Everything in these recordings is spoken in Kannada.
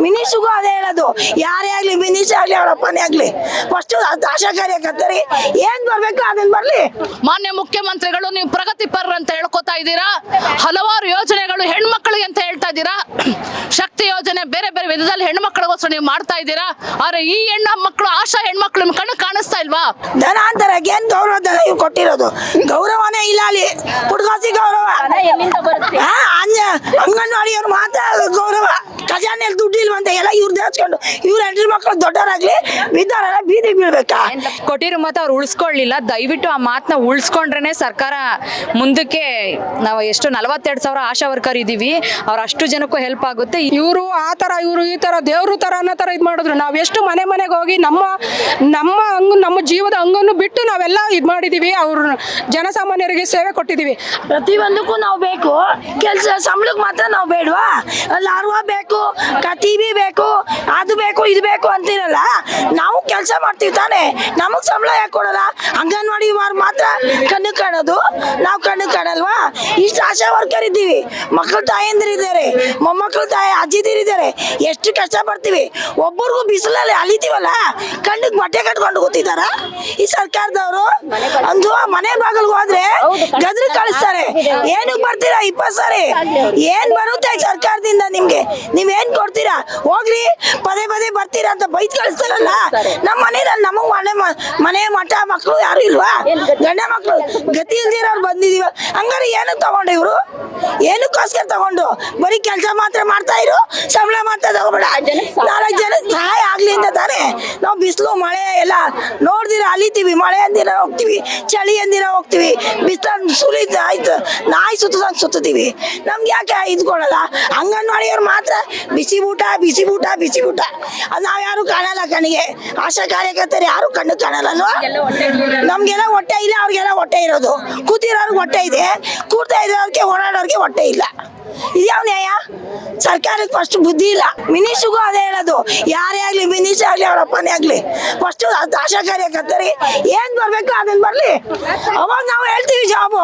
ಮಿನಿಸ್ಟ್ರಿಗೂ ಅದೇ ಹೇಳೋದು, ಯಾರೇ ಆಗಲಿ ಮಿನಿಸ್ಟ್ರಿ ಆಗಲಿ ಅವ್ರ ಅಪ್ಪನೇ ಆಗಲಿ ಫಸ್ಟ್ ಆಶಾ ಕಾರ್ಯಕರ್ತರಿ ಏನ್ ಬರ್ಬೇಕು ಅದನ್ನ ಬರ್ಲಿ. ಮಾನ್ಯ ಮುಖ್ಯಮಂತ್ರಿಗಳು ನೀವು ಪ್ರಗತಿಪರ ಅಂತ ಹೇಳ್ಕೊತಾ ಇದ್ದೀರಾ, ಹಲವಾರು ಯೋಜನೆಗಳು ಹೆಣ್ಮಕ್ಳಿಗೆ ಅಂತ ಹೇಳ್ತಾ ಇದ್ದೀರಾ, ಶಕ್ತಿ ಯೋಜನೆ ಬೇರೆ ಬೇರೆ ವಿಧದಲ್ಲಿ ಹೆಣ್ಮಕ್ಳಿಗೋಸ್ಕರ ನೀವು ಮಾಡ್ತಾ ಇದ್ದೀರಾ. ಆದ್ರೆ ಈ ಹೆಣ್ಮಕ್ಳು ಆಶಾ ಹೆಣ್ಮಕ್ಳು ನಿಮ್ ಕಣ್ಣು ಕಾಣಿಸ್ತಾ ಇಲ್ವಾ? ದನ ಅಂತಾರೆ ಏನ್ ಗೌರವ ದನ ಇವ್ರು ಕೊಟ್ಟಿರೋದು, ಗೌರವನೇ ಇಲ್ಲ ಅಲ್ಲಿ. ಪುಡ್ಗಾಸಿ ಗೌರವ, ಅಂಗನವಾಡಿಯವ್ರು ಮಾತ್ರ ಗೌರವ. ಖಜಾನೆಯಲ್ಲಿ ದುಡ್ಡು ಇಲ್ವಂತೆ ಎಲ್ಲ ಇವ್ರು ದೇಸ್ಕೊಂಡು ಇವ್ರ ಹೆಂಡ್ರ ಮಕ್ಕಳು ದೊಡ್ಡವರಾಗ್ಲಿ ಬಿದ್ದಾರೆಲ್ಲ ಬೀದಿಗೆ ಬೀಳ್ಬೇಕಾ? ಕೊಟ್ಟಿರೋ ಮಾತು ಅವ್ರು ಉಳಿಸ್ಕೊಳ್ಳಿಲ್ಲ. ದಯವಿಟ್ಟು ಆ ಮಾತನ್ನ ಉಳಿಸ್ಕೊಂಡ್ರೆ ಸರ್ಕಾರ ಮುಂದಕ್ಕೆ ನಾವು ಎಷ್ಟು 42,000 ಆಶಾ ವರ್ಕರ್ ಇದ್ದೀವಿ, ಅವ್ರು ಅಷ್ಟು ಜನಕ್ಕೂ ಹೆಲ್ಪ್ ಆಗುತ್ತೆ. ಇವರು ಆ ಥರ ಇವರು ಈ ಥರ ದೇವ್ರ ಥರ ಅನ್ನೋ ಥರ ಇದು ಮಾಡಿದ್ರು. ನಾವು ಎಷ್ಟು ಮನೆಗೆ ಹೋಗಿ ನಮ್ಮ ಜೀವದ ಅಂಗನ್ನು ಬಿಟ್ಟು ನಾವೆಲ್ಲ ಇದು ಮಾಡಿದ್ದೀವಿ. ಅವ್ರು ಜನಸಾಮಾನ್ಯರಿಗೆ ಸೇವೆ ಕೊಟ್ಟಿದ್ದೀವಿ. ಪ್ರತಿಯೊಂದಕ್ಕೂ ನಾವು ಬೇಕು, ಕೆಲಸ ಸಂಬಳಕ್ಕೆ ಮಾತ್ರ ನಾವು ಬೇಡವಾ? ಅಲ್ಲಿ ಅರ್ವ ಬೇಕು, ಟಿವಿ ಬೇಕು, ಅದು ಬೇಕು ಇದು ಬೇಕು ಅಂತಿರಲ್ಲ. ನಾವು ಕೆಲಸ ಮಾಡ್ತೀವಿ ತಾನೆ, ನಮಗೆ ಸಂಬಳ ಯಾಕೆ ಕೊಡಲ್ಲ? ಅಂಗನವಾಡಿ ಮಾತ್ರ ಕಣ್ಣು ಕಾಣೋದು, ನಾವು ಕಣ್ಣು ಕಾಣಲ್ವಾ? ಇಷ್ಟು ಆಶಾ ವರ್ಕರ್ ಇದ್ದೀವಿ, ಮಕ್ಕಳು ತಾಯಂದಿರಿದ್ದಾರೆ, ಮೊಮ್ಮಕ್ಕಳು ತಾಯಿ ಅಜ್ಜಿದಿರಿದ್ದಾರೆ, ಎಷ್ಟು ಕಷ್ಟ ಪಡ್ತೀವಿ. ಒಬ್ಬರಿಗೂ ಬಿಸಿಲಲ್ಲಿ ಅಲಿತೀವಲ್ಲ, ಕಣ್ಣಿಗೆ ಬಟ್ಟೆ ಕಟ್ಕೊಂಡು ಕೂತಿದಾರ ಈ ಸರ್ಕಾರದವರು. ಒಂದು ಮನೆ ಬಾಗಿಲ್ಗೆ ಹೋದ್ರೆ ಗದ್ರ ಕಳಿಸ್ತಾರೆ. ಏನಕ್ಕೆ ಬರ್ತೀರಾ 20 ಸಾರಿ? ಏನ್ ಬರುತ್ತೆ ಸರ್ಕಾರದಿಂದ ನಿಮ್ಗೆ? ನೀವೇನ್ ಕೊಡ್ತೀರಾ? ಹೋಗ್ರಿ, ಪದೇ ಪದೇ ಬರ್ತೀರಾ ಅಂತ ಬೈತ್ ಕಳಿಸ್ತಾರಲ್ಲ. ನಮ್ಮ ಮನೇಲಿ ನಮಗ್ ಮನೆ ಮಠ ಮಕ್ಕಳು ಯಾರು ಇಲ್ವಾ? ಗಂಡ ಮಕ್ಕಳು ಗತಿ ಇಲ್ದಿರೋರು ಬಂದಿದೀವ. ಹಂಗಾರೆ ಏನಕ್ಕೆ ತಗೊಂಡು ಇವ್ರು? ಏನಕ್ಕೋಸ್ಕರ ತಗೊಂಡು? ಬರೀ ಕೆಲಸ ಮಾತ್ರ ಮಾಡ್ತಾ ಇರು, ಸಂಬಳ ಮಾತ್ರ ತಗೋಬೇಡ. 4 ಜನ ಸಹಾಯ ಆಗ್ಲಿ ಅಂತ ತಾನೆ ನಾವು ಬಿಸಿಲು ಮಳೆ ಎಲ್ಲ ನೋಡ್ದಿರ ಅಲಿತೀವಿ. ಮಳೆ ಅಂದಿರ ಹೋಗ್ತೀವಿ, ಚಳಿ ಅಂದಿರ ಹೋಗ್ತೀವಿ, ಬಿಸಿಲು ಸುಲಿ ಆಯ್ತು ನಾಯಿ ಸುತ್ತದಂಗೆ ಸುತ್ತೀವಿ. ನಮ್ಗೆ ಯಾಕೆ ಇದ್ಕೊಳಲ್ಲ? ಅಂಗನವಾಡಿಯವ್ರು ಮಾತ್ರ ಬಿಸಿ ಊಟ ಬಿಸಿ ಊಟ ಬಿಸಿ ಊಟ, ಅದು ನಾವು ಯಾರು ಕಾಣಲ್ಲ ಕಣ್ಣಿಗೆ. ಆಶಾ ಕಾರ್ಯಕರ್ತರು ಯಾರು ಕಣ್ಣು ಕಾಣಲ್ಲಲ್ವಾ? ನಮ್ಗೆಲ್ಲ ಹೊಟ್ಟೆ ಇಲ್ಲ, ಅವ್ರಿಗೆಲ್ಲ ಹೊಟ್ಟೆ ಇರೋದು. ಕೂತಿರೋರ್ಗೆ ಹೊಟ್ಟೆ ಇದೆ, ಕೂರ್ತಾ ಇರೋರ್ಗೆ ಓಡಾಡೋರ್ಗೆ ಹೊಟ್ಟೆ ಇಲ್ಲ. ಇದ್ಯಾವ ನ್ಯಾಯ? ಸರ್ಕಾರಕ್ಕೆ ಫಸ್ಟ್ ಬುದ್ಧಿ ಇಲ್ಲ. ಮಿನಿಸ್ಟ್ರಿಗೂ ಅದೇ ಹೇಳೋದು, ಯಾರೇ ಆಗಲಿ ಮಿನಿಸ್ಟ್ರಿ ಆಗಲಿ ಅವ್ರ ಅಪ್ಪನೇ ಆಗಲಿ ಫಸ್ಟ್ ಆಶಾ ಕಾರ್ಯಕರ್ತರಿ ಏನ್ ಬರ್ಬೇಕು ಅದನ್ನ ಬರ್ಲಿ. ಅವಾಗ ನಾವು ಹೇಳ್ತೀವಿ ಜಾಬು.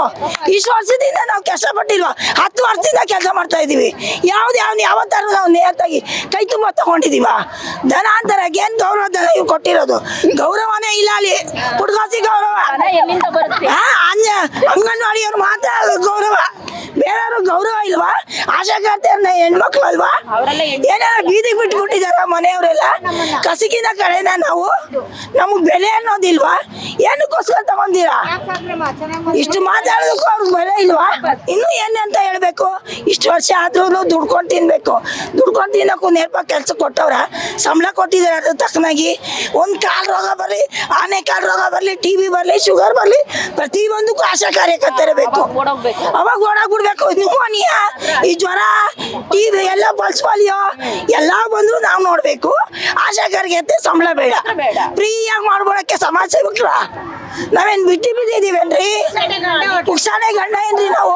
ಇಷ್ಟು ವರ್ಷದಿಂದ ನಾವು ಕಷ್ಟಪಟ್ಟಿಲ್ವಾ? 10 ವರ್ಷದಿಂದ ಕೆಲಸ ಮಾಡ್ತಾ ಇದೀವಿ. ಯಾವತ್ತಾರು ನಾವು ನೇರತ್ತಾಗಿ ಕೈ ತುಂಬ ತಗೊಂಡಿದೀವ? ದನ ಅಂತಾರೆ ಏನ್ ಗೌರವ ದನ ಇವ್ರು ಕೊಟ್ಟಿರೋದು, ಗೌರವನೇ ಇಲ್ಲ ಅಲ್ಲಿ. ಪುಡ್ಗಾಸಿ ಗೌರವ, ಅಂಗನವಾಡಿಯವ್ರು ಮಾತ್ರ ಗೌರವ, ಬೇರೆಯವ್ರು ಗೌರವ ಇಲ್ವಾ? ಆಶಾ ಕಾರ್ಯಕರ್ತರ ಹೆಣ್ಮಕ್ಳು ಅಲ್ವಾ? ಏನಾರ ಬೀದಿಗೆ ಬಿಟ್ಬಿಟ್ಟಿದಾರ ಮನೆಯವರೆಲ್ಲ. ಕಸಕಿನ ಕಡೆನ ನಾವು, ನಮಗ್ ಬೆಲೆ ಅನ್ನೋದಿಲ್ವಾ? ಏನಕ್ಕೋಸ್ಕರ ತಗೊಂಡಿರಾ? ಇಷ್ಟು ಮಾತಾಡೋದಕ್ಕೂ ಅವ್ರಿಗೆ ಬೆಲೆ ಇಲ್ವಾ? ಇನ್ನು ಏನಂತ ಹೇಳ್ಬೇಕು? ಇಷ್ಟು ವರ್ಷ ಆದ್ರೂ ದುಡ್ಕೊಂಡು ತಿನ್ಬೇಕು. ದುಡ್ಕೊಂಡು ತಿನ್ನಕ್ಕೂ ನೇರ್ಪ ಕೆಲಸ ಕೊಟ್ಟವ್ರ, ಸಂಬಳ ಕೊಟ್ಟಿದ್ದಾರೆ ಅದ್ರ ತಕ್ಕನಾಗಿ. ಒಂದು ಕಾಲು ರೋಗ ಬರಲಿ, ಆನೆ ಕಾಲು ರೋಗ ಬರಲಿ, ಟಿವಿ ಬರಲಿ, ಶುಗರ್ ಬರಲಿ, ಪ್ರತಿಯೊಂದಕ್ಕೂ ಆಶಾ ಕಾರ್ಯಕರ್ತರೇ ಬೇಕು. ಅವಾಗ ಓಡಾಗ್ಬಿಡ್ಬೇಕು. ನ್ಯೂಮೋನಿಯ, ಈ ಜ್ವರ, ಟಿವಿ ಎಲ್ಲ ಪಲ್ಸ್ಪಾಲಿಯೋ ಎಲ್ಲ ಬಂದ್ರು ನಾವು ನೋಡ್ಬೇಕು. ಆಶಾ ಕಾರ್ಯಕರ್ತೆ ಸಂಬಳ ಬೇಡ, ಫ್ರೀಯಾಗಿ ಮಾಡ್ಬೋಳಕ್ಕೆ ಸಮಾಜ ಸೇವಕರ ನಾವೇನ್ ಬಿಟ್ಟು ಬಿದ್ದಿದೀವೇನ್ರಿ? ಪುಕ್ಷಾನೆ ಗಂಡ ಏನ್ರಿ ನಾವು?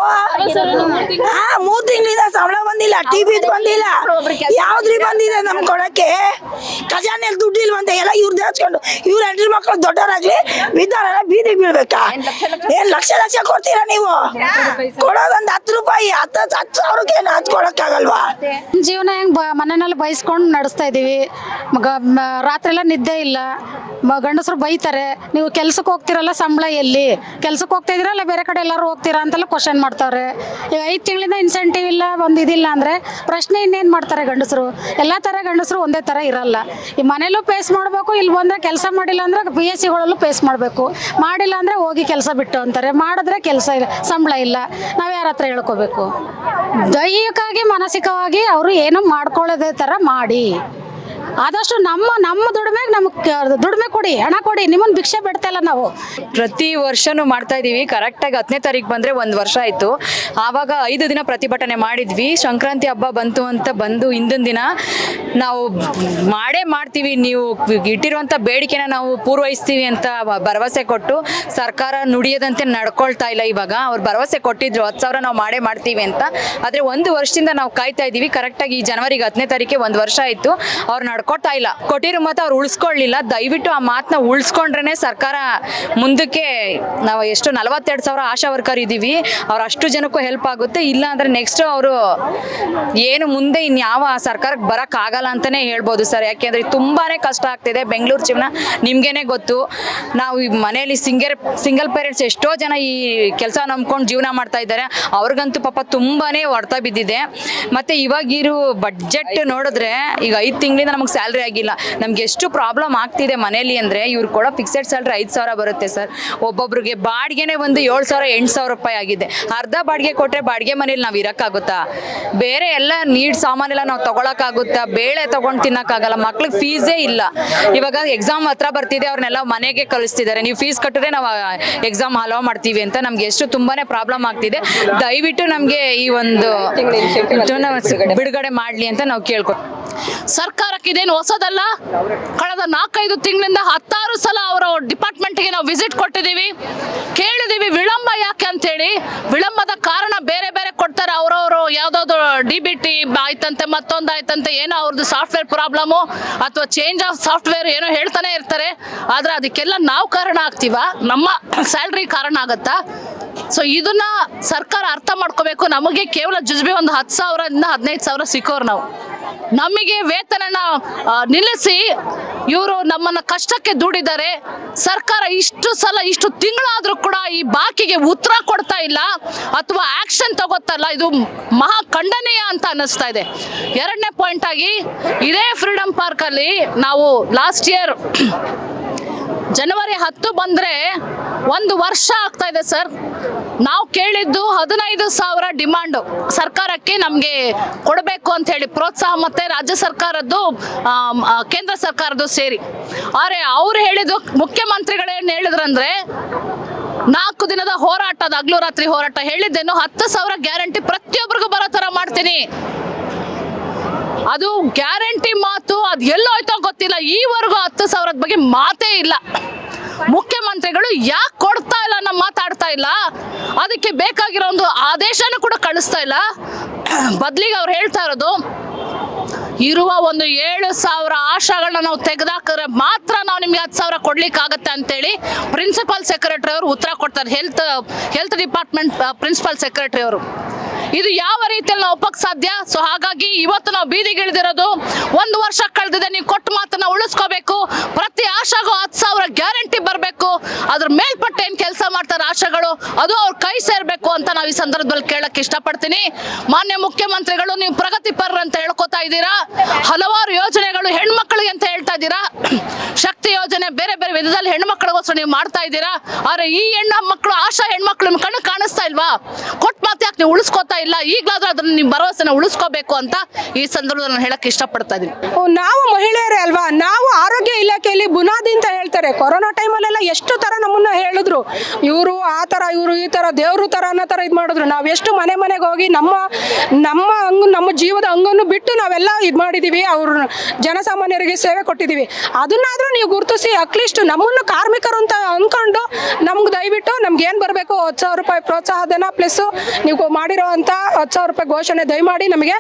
3 ತಿಂಗಳಿಂದ ಸಂಬಳ ಬಂದಿಲ್ಲ, ಟಿವಿ ಬಂದಿಲ್ಲ, ಯಾವ್ದ್ರಿ ಬಂದಿದೆ ನಮ್ ಕೊಡಕ್ಕೆ? ಖಜಾನೆಯಲ್ಲಿ ದುಡ್ಡು ಇಲ್ವಂತೆ ಎಲ್ಲ ಇವ್ರು ದೇಸ್ಕೊಂಡು ಇವ್ರ ಹೆಂಡ್ರ ಮಕ್ಕಳು ದೊಡ್ಡವರಾಗ್ಲಿ ಬಿದ್ದಾರೆಲ್ಲ ಬೀದಿಗೆ ಬೀಳ್ಬೇಕಾ? ಏನ್ ಲಕ್ಷ ಕೊಡ್ತೀರಾ ನೀವು? ಕೊಡೋದೊಂದು 10 ರೂಪಾಯಿ, 10,000ಕ್ಕೆ ಏನು ಹಚ್ಕೊಳಕ್ಕಾಗಲ್ವಾ? ಜೀವನ ಹೆಂಗ್ ಮನೆಯಲ್ಲಿ ಬಯಸ್ಕೊಂಡು ನಡೆಸ್ತಾ ಇದೀವಿ. ರಾತ್ರಿ ಎಲ್ಲ ನಿದ್ದೆ ಇಲ್ಲ. ಗಂಡಸರು ಬೈತಾರೆ, ನೀವು ಕೆಲ್ಸಕ್ಕೆ ಹೋಗ್ತಿರಲ್ಲ, ಸಂಬಳ ಎಲ್ಲಿ? ಕೆಲ್ಸಕ್ಕೆ ಹೋಗ್ತಾ ಇದ್ದೀರಲ್ಲ, ಬೇರೆ ಕಡೆ ಎಲ್ಲರೂ ಹೋಗ್ತೀರಾ ಅಂತೆಲ್ಲ ಕ್ವಶನ್ ಮಾಡ್ತಾರೆ. ಈಗ 5 ತಿಂಗಳಿಂದ ಇನ್ಸೆಂಟಿವ್ ಇಲ್ಲ, ಒಂದು ಇದಿಲ್ಲ ಅಂದರೆ ಪ್ರಶ್ನೆ ಇನ್ನೇನು ಮಾಡ್ತಾರೆ ಗಂಡಸರು? ಎಲ್ಲ ಥರ ಗಂಡಸರು ಒಂದೇ ಥರ ಇರಲ್ಲ. ಈ ಮನೇಲೂ ಫೇಸ್ ಮಾಡಬೇಕು, ಇಲ್ಲಿ ಬಂದರೆ ಕೆಲಸ ಮಾಡಿಲ್ಲ ಅಂದರೆ PSCಗಳಲ್ಲೂ ಫೇಸ್ ಮಾಡಬೇಕು. ಮಾಡಿಲ್ಲ ಅಂದರೆ ಹೋಗಿ ಕೆಲಸ ಬಿಟ್ಟು ಅಂತಾರೆ, ಮಾಡಿದ್ರೆ ಕೆಲಸ ಇಲ್ಲ, ಸಂಬಳ ಇಲ್ಲ, ನಾವು ಯಾರ ಹತ್ರ ಹೇಳ್ಕೋಬೇಕು? ದೈಹಿಕವಾಗಿ ಮಾನಸಿಕವಾಗಿ ಅವರು ಏನೂ ಮಾಡ್ಕೊಳ್ಳೋದೇ ಥರ ಮಾಡಿ ಆದಷ್ಟು ನಮ್ಮ ದುಡಿಮೆಗೆ ನಮಗೆ ದುಡಿಮೆ ಕೊಡಿ, ಹಣ ಕೊಡಿ. ನಿಮ್ಮನ್ನು ಭಿಕ್ಷೆ ಬಿಡ್ತಾ ಇಲ್ಲ ನಾವು. ಪ್ರತಿ ವರ್ಷನೂ ಮಾಡ್ತಾ ಇದ್ದೀವಿ. ಕರೆಕ್ಟಾಗಿ 10ನೇ ತಾರೀಕು ಬಂದರೆ 1 ವರ್ಷ ಆಯಿತು. ಆವಾಗ 5 ದಿನ ಪ್ರತಿಭಟನೆ ಮಾಡಿದ್ವಿ. ಸಂಕ್ರಾಂತಿ ಹಬ್ಬ ಬಂತು ಅಂತ ಬಂದು ಹಿಂದಿನ ದಿನ ನಾವು ಮಾಡೇ ಮಾಡ್ತೀವಿ, ನೀವು ಇಟ್ಟಿರುವಂಥ ಬೇಡಿಕೆನ ನಾವು ಪೂರ್ವಹಿಸ್ತೀವಿ ಅಂತ ಭರವಸೆ ಕೊಟ್ಟು ಸರ್ಕಾರ ನುಡಿಯದಂತೆ ನಡ್ಕೊಳ್ತಾ ಇಲ್ಲ. ಇವಾಗ ಅವ್ರು ಭರವಸೆ ಕೊಟ್ಟಿದ್ರು 10,000 ನಾವು ಮಾಡೇ ಮಾಡ್ತೀವಿ ಅಂತ. ಆದರೆ 1 ವರ್ಷದಿಂದ ನಾವು ಕಾಯ್ತಾ ಇದ್ದೀವಿ. ಕರೆಕ್ಟಾಗಿ ಈ ಜನವರಿಗೆ 10ನೇ ತಾರೀಕಿಗೆ 1 ವರ್ಷ ಆಯಿತು. ಅವ್ರು ನಡ್ಕೋತಾ ಇಲ್ಲ. ಕೊಟ್ಟಿರೋ ಮಾತು ಅವ್ರು ಉಳಿಸ್ಕೊಳ್ಳಿಲ್ಲ. ದಯವಿಟ್ಟು ಆ ಮಾತನ್ನ ಉಳಿಸ್ಕೊಂಡ್ರೆ ಸರ್ಕಾರ ಮುಂದಕ್ಕೆ ನಾವು ಎಷ್ಟು 42,000 ಆಶಾ ವರ್ಕರ್ ಇದ್ದೀವಿ, ಅವ್ರು ಅಷ್ಟು ಜನಕ್ಕೂ ಹೆಲ್ಪ್ ಆಗುತ್ತೆ. ಇಲ್ಲ ಅಂದರೆ ನೆಕ್ಸ್ಟ್ ಅವರು ಏನು ಮುಂದೆ ಇನ್ಯಾವ ಸರ್ಕಾರಕ್ಕೆ ಬರೋಕ್ಕಾಗಲ್ಲ ಅಂತಲೇ ಹೇಳ್ಬೋದು ಸರ್. ಯಾಕೆಂದರೆ ತುಂಬಾ ಕಷ್ಟ ಆಗ್ತಿದೆ. ಬೆಂಗಳೂರು ಜೀವನ ನಿಮಗೇನೆ ಗೊತ್ತು. ನಾವು ಈ ಮನೆಯಲ್ಲಿ ಸಿಂಗಲ್ ಪೇರೆಂಟ್ಸ್ ಎಷ್ಟೋ ಜನ ಈ ಕೆಲಸ ನಂಬ್ಕೊಂಡು ಜೀವನ ಮಾಡ್ತಾ ಇದ್ದಾರೆ. ಅವ್ರಿಗಂತೂ ಪಾಪ ತುಂಬಾ ಹೊಡೆತ ಬಿದ್ದಿದೆ. ಮತ್ತು ಇವಾಗಿರೋ ಬಡ್ಜೆಟ್ ನೋಡಿದ್ರೆ ಈಗ 5 ತಿಂಗಳಿಂದ ನಮಗೆ ಸ್ಯಾಲ್ರಿ ಆಗಿಲ್ಲ. ನಮ್ಗೆ ಎಷ್ಟು ಪ್ರಾಬ್ಲಮ್ ಆಗ್ತಿದೆ ಮನೇಲಿ ಅಂದರೆ, ಇವ್ರು ಕೊಡೋ ಫಿಕ್ಸೆಡ್ ಸ್ಯಾಲ್ರಿ 5,000 ಬರುತ್ತೆ ಸರ್. ಒಬ್ಬೊಬ್ರಿಗೆ ಬಾಡಿಗೆನೇ ಒಂದು 7,000-8,000 ರೂಪಾಯಿ ಆಗಿದೆ. ಅರ್ಧ ಬಾಡಿಗೆ ಕೊಟ್ಟರೆ ಬಾಡಿಗೆ ಮನೇಲಿ ನಾವು ಇರೋಕ್ಕಾಗುತ್ತಾ? ಬೇರೆ ಎಲ್ಲ ನೀಡ್ ಸಾಮಾನೆಲ್ಲ ನಾವು ತೊಗೊಳಕ್ಕಾಗುತ್ತಾ? ಬೇಳೆ ತೊಗೊಂಡು ತಿನ್ನೋಕ್ಕಾಗಲ್ಲ. ಮಕ್ಳಿಗೆ ಫೀಸೇ ಇಲ್ಲ. ಇವಾಗ ಎಕ್ಸಾಮ್ ಹತ್ರ ಬರ್ತಿದೆ, ಅವ್ರನ್ನೆಲ್ಲ ಮನೆಗೆ ಕಳಿಸ್ತಿದ್ದಾರೆ. ನೀವು ಫೀಸ್ ಕಟ್ಟಿದ್ರೆ ನಾವು ಎಕ್ಸಾಮ್ ಅಲೋ ಮಾಡ್ತೀವಿ ಅಂತ. ನಮ್ಗೆ ಎಷ್ಟು ತುಂಬಾ ಪ್ರಾಬ್ಲಮ್ ಆಗ್ತಿದೆ. ದಯವಿಟ್ಟು ನಮಗೆ ಈ ಒಂದು ಬಿಡುಗಡೆ ಮಾಡಲಿ ಅಂತ ನಾವು ಸರ್ಕಾರಕ್ಕೆ ಇದೇನು ಹೊಸದಲ್ಲ. ಕಳೆದ 4-5 ತಿಂಗಳಿಂದ 16 ಸಲ ಅವರ ಡಿಪಾರ್ಟ್ಮೆಂಟ್ಗೆ ನಾವು ವಿಸಿಟ್ ಕೊಟ್ಟಿದ್ದೀವಿ, ಕೇಳಿದ್ದೀವಿ ವಿಳಂಬ ಯಾಕೆ ಅಂತೇಳಿ. ವಿಳಂಬದ ಕಾರಣ ಬೇರೆ ಬೇರೆ ಕೊಡ್ತಾರೆ. ಅವರವರು ಯಾವುದಾದ್ರು DBT ಆಯ್ತಂತೆ, ಮತ್ತೊಂದು ಆಯ್ತಂತೆ, ಏನೋ ಅವ್ರದ್ದು ಸಾಫ್ಟ್ವೇರ್ ಪ್ರಾಬ್ಲಮು ಅಥವಾ ಚೇಂಜ್ ಆಫ್ ಸಾಫ್ಟ್ವೇರ್ ಏನೋ ಹೇಳ್ತಾನೆ ಇರ್ತಾರೆ. ಆದರೆ ಅದಕ್ಕೆಲ್ಲ ನಾವು ಕಾರಣ ಆಗ್ತೀವ? ನಮ್ಮ ಸ್ಯಾಲ್ರಿ ಕಾರಣ ಆಗತ್ತಾ? ಸೊ ಇದನ್ನ ಸರ್ಕಾರ ಅರ್ಥ ಮಾಡ್ಕೋಬೇಕು. ನಮಗೆ ಕೇವಲ ಜುಜ್ಬಿ ಒಂದು 10,000ದಿಂದ 15,000 ಸಿಕ್ಕೋರು ನಾವು. ನಮಗೆ ವೇತನನ ನಿಲ್ಲಿಸಿ ಇವರು ನಮ್ಮನ್ನ ಕಷ್ಟಕ್ಕೆ ದುಡಿದ್ದಾರೆ. ಸರ್ಕಾರ ಇಷ್ಟು ಸಲ ಇಷ್ಟು ತಿಂಗಳಾದ್ರೂ ಕೂಡ ಈ ಬಾಕಿಗೆ ಉತ್ತರ ಕೊಡ್ತಾ ಇಲ್ಲ ಅಥವಾ ಆಕ್ಷನ್ ತಗೋತಲ್ಲ. ಇದು ಮಹಾ ಖಂಡನೀಯ ಅಂತ ಅನ್ನಿಸ್ತಾ ಇದೆ. 2ನೇ ಪಾಯಿಂಟ್ ಆಗಿ, ಇದೇ ಫ್ರೀಡಮ್ ಪಾರ್ಕ್ ಅಲ್ಲಿ ನಾವು ಲಾಸ್ಟ್ ಇಯರ್ ಜನವರಿ 10 ಬಂದರೆ 1 ವರ್ಷ ಆಗ್ತಾ ಇದೆ ಸರ್. ನಾವು ಕೇಳಿದ್ದು 15,000 ಡಿಮಾಂಡು ಸರ್ಕಾರಕ್ಕೆ ನಮಗೆ ಕೊಡಬೇಕು ಅಂತ ಹೇಳಿ, ಪ್ರೋತ್ಸಾಹ ಮತ್ತು ರಾಜ್ಯ ಸರ್ಕಾರದ್ದು ಕೇಂದ್ರ ಸರ್ಕಾರದ್ದು ಸೇರಿ. ಆದರೆ ಅವ್ರು ಹೇಳಿದ್ದು, ಮುಖ್ಯಮಂತ್ರಿಗಳೇನು ಹೇಳಿದ್ರಂದ್ರೆ 4 ದಿನದ ಹೋರಾಟದ ಹಗಲು ರಾತ್ರಿ ಹೋರಾಟ ಹೇಳಿದ್ದೇನು 10,000 ಗ್ಯಾರಂಟಿ ಪ್ರತಿಯೊಬ್ಬರಿಗೂ ಬರೋ ಥರ ಮಾಡ್ತೀನಿ. ಅದು ಗ್ಯಾರಂಟಿ ಮಾತು ಅದು ಎಲ್ಲೋಯ್ತೋ ಗೊತ್ತಿಲ್ಲ. ಈವರೆಗೂ 10,000 ಬಗ್ಗೆ ಮಾತೇ ಇಲ್ಲ. ಮುಖ್ಯಮಂತ್ರಿಗಳು ಯಾಕೆ ಕೊಡ್ತಾ ಇಲ್ಲ ಅನ್ನೋ ಮಾತಾಡ್ತಾ ಇಲ್ಲ. ಅದಕ್ಕೆ ಬೇಕಾಗಿರೋ ಒಂದು ಆದೇಶನೂ ಕೂಡ ಕಳಿಸ್ತಾ ಇಲ್ಲ. ಬದಲಿಗೆ ಅವ್ರು ಹೇಳ್ತಾ ಇರೋದು, ಇರುವ ಒಂದು 7,000 ಆಶಾಗಳನ್ನ ನಾವು ತೆಗೆದಾಕಿದ್ರೆ ಮಾತ್ರ ನಾವು ನಿಮ್ಗೆ 10,000 ಕೊಡ್ಲಿಕ್ಕಾಗತ್ತೆ ಅಂತೇಳಿ ಪ್ರಿನ್ಸಿಪಲ್ ಸೆಕ್ರೆಟರಿ ಅವರು ಉತ್ತರ ಕೊಡ್ತಾರೆ. ಹೆಲ್ತ್ ಡಿಪಾರ್ಟ್ಮೆಂಟ್ ಪ್ರಿನ್ಸಿಪಲ್ ಸೆಕ್ರೆಟರಿ ಅವರು. ಇದು ಯಾವ ರೀತಿಯಲ್ಲಿ ನಾವು ಒಪ್ಪಕ್ಕೆ ಸಾಧ್ಯ? ಸೊ ಹಾಗಾಗಿ ಇವತ್ತು ನಾವು ಬೀದಿಗೆ ಇಳಿದಿರೋದು. 1 ವರ್ಷ ಕಳೆದಿದೆ, ನೀವು ಕೊಟ್ಟು ಮಾತನ್ನ ಉಳಿಸ್ಕೋಬೇಕು. ಪ್ರತಿ ಆಶಾಗೂ 10,000 ಗ್ಯಾರಂಟಿ ಬರಬೇಕು. ಅದ್ರ ಮೇಲ್ಪಟ್ಟು ಏನು ಕೆಲಸ ಮಾಡ್ತಾರೆ ಆಶಾಗಳು, ಅದು ಅವ್ರ ಕೈ ಸೇರಬೇಕು ಅಂತ ನಾವು ಈ ಸಂದರ್ಭದಲ್ಲಿ ಕೇಳಕ್ಕೆ ಇಷ್ಟಪಡ್ತೀನಿ. ಮಾನ್ಯ ಮುಖ್ಯಮಂತ್ರಿಗಳು, ನೀವು ಪ್ರಗತಿಪರ ಅಂತ ಹೇಳ್ಕೊತಾ ಇದ್ದೀರಾ. ಹಲವಾರು ಯೋಜನೆಗಳು ಹೆಣ್ಮಕ್ಳಿಗೆ ಅಂತ ಹೇಳ್ತಾ ಇದ್ದೀರಾ. ಶಕ್ತಿ ಯೋಜನೆ ಬೇರೆ ಬೇರೆ ವಿಧದಲ್ಲಿ ಹೆಣ್ಮಕ್ಳಿಗೋಸ್ಕರ ನೀವು ಮಾಡ್ತಾ ಇದ್ದೀರಾ. ಆದರೆ ಈ ಹೆಣ್ಮಕ್ಳು, ಆಶಾ ಹೆಣ್ಮಕ್ಳು ನಿಮ್ಮ ಕಣ್ಣು ಕಾಣಿಸ್ತಾ ಇಲ್ವಾ? ಕೊಟ್ಟು ಮಾತು ಯಾಕೆ ನೀವು ಉಳಿಸ್ಕೋತಾ ಇಲ್ಲ? ಈಗಲಾದ್ರೂ ಅದನ್ನ ನಿಮ್ಮ ಭರವಸೆನ ಉಳಿಸ್ಕೋಬೇಕು ಅಂತ ಈ ಸಂದರ್ಭದಲ್ಲಿ ನಾನು ಹೇಳಕ್ಕೆ ಇಷ್ಟಪಡ್ತಾ ಇದ್ದೀನಿ. ನಾವು ಮಹಿಳೆಯರೇ ಅಲ್ವಾ? ನಾವು ಆರೋಗ್ಯ ಇಲಾಖೆಯಲ್ಲಿ ಬುನಾದಿ ಅಂತ ಹೇಳ್ತಾರೆ. ಕೊರೋನಾ ಟೈಮಲ್ಲೆಲ್ಲ ಎಷ್ಟು ಥರ ನಮ್ಮನ್ನ ಹೇಳಿದ್ರು, ಇವರು ಆ ಥರ, ಇವರು ಈ ಥರ, ದೇವ್ರ ಥರ ಅನ್ನೋ ಥರ ಇದು ಮಾಡಿದ್ರು. ನಾವು ಎಷ್ಟು ಮನೆಗೆ ಹೋಗಿ ನಮ್ಮ ಜೀವದ ಅಂಗನ್ನು ಬಿಟ್ಟು ನಾವೆಲ್ಲ ಇದು ಮಾಡಿದ್ದೀವಿ. ಅವ್ರ ಜನಸಾಮಾನ್ಯರಿಗೆ ಸೇವೆ ಕೊಟ್ಟಿದ್ದೀವಿ. ಅದನ್ನಾದರೂ ನೀವು ಗುರುತಿಸಿ ಅಟ್ಲೀಸ್ಟ್ ನಮ್ಮನ್ನು ಕಾರ್ಮಿಕರು ಅಂತ ಅಂದ್ಕೊಂಡು ನಮ್ಗೆ ದಯವಿಟ್ಟು ನಮ್ಗೆ ಏನು ಬರಬೇಕು 10,000 ರೂಪಾಯಿ ಪ್ರೋತ್ಸಾಹಧನ ಪ್ಲಸ್ ನೀವು ಮಾಡಿರೋ ಅಂತ 10,000 ರೂಪಾಯಿ ಘೋಷಣೆ ದಯಮಾಡಿ ನಮಗೆ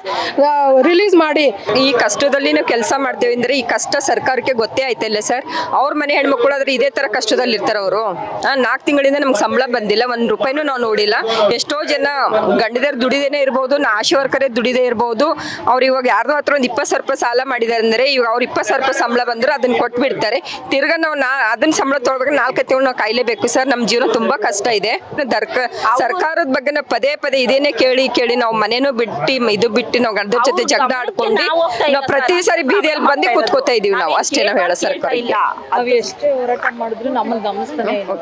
ರಿಲೀಸ್ ಮಾಡಿ. ಈ ಕಷ್ಟದಲ್ಲಿ ನಾವು ಕೆಲಸ ಮಾಡ್ತೇವೆ ಅಂದರೆ ಈ ಕಷ್ಟ ಸರ್ಕಾರಕ್ಕೆ ಗೊತ್ತೇ ಆಯ್ತಲ್ಲ ಸರ್. ಅವ್ರ ಮನೆ ಹೆಣ್ಮಕ್ಳು ಆದ್ರೆ ಇದೇ ಥರ ಕಷ್ಟದಲ್ಲಿ ಇರ್ತಾರೆ ಅವರು. 4 ತಿಂಗಳಿಂದ ನಮ್ಗೆ ಸಂಬಳ ಬಂದಿಲ್ಲ, 1 ರೂಪಾಯಿನೂ ನಾವು ನೋಡಿಲ್ಲ. ಎಷ್ಟೋ ಜನ ಗಂಡದರು ದುಡಿದೇನೆ ಇರ್ಬೋದು, ಆಶಾ ವರ್ಕರೇ ದುಡಿದೇ ಇರ್ಬೋದು. ಅವ್ರು ಇವಾಗ ಯಾರ್ದೋ ಹತ್ರ ಒಂದು 20,000 ರೂಪಾಯಿ ಸಾಲ ಮಾಡಿದ್ದಾರೆ ಅಂದರೆ ಇವಾಗ ಅವ್ರು 20,000 ರೂಪಾಯಿ ಸಂಬಳ ಬಂದ್ರೆ ಅದನ್ನ ಕೊಟ್ಬಿಡ್ತಾರೆ. ತಿರ್ಗಾ ನಾವು ಅದನ್ನ ಸಂಬಳ ತೊಗೊಳ್ಬೇಕು, 4 ತಿಂಗಳು ನಾವು ಕಾಯ್ಲೇಬೇಕು ಸರ್. ನಮ್ಮ ಜೀವನ ತುಂಬಾ ಕಷ್ಟ ಇದೆ. ಸರ್ಕಾರದ ಬಗ್ಗೆ ನಾವು ಪದೇ ಇದೇನೆ ಕೇಳಿ ನಾವು ಮನೇನು ಬಿಟ್ಟು ನಾವು ಗಂಡದ ಜೊತೆ ಜಗಳ ಆಡ್ಕೊಂಡು ನಾವು ಪ್ರತಿ ಸಾರಿ ಬೀದಿಯಲ್ಲಿ ಬಂದು ಕೂತ್ಕೋತಾ ಇದೀವಿ ನಾವು. ಅಷ್ಟೇ ನಾವು ಹೇಳೋ ಸರ್ಕಾರ. ನಾವು ಎಷ್ಟು ಹೋರಾಟ ಮಾಡಿದ್ರು ನಮ್ಮನ್ನ ಗಮನಿಸ್ತಾನೆ ಇಲ್ಲ.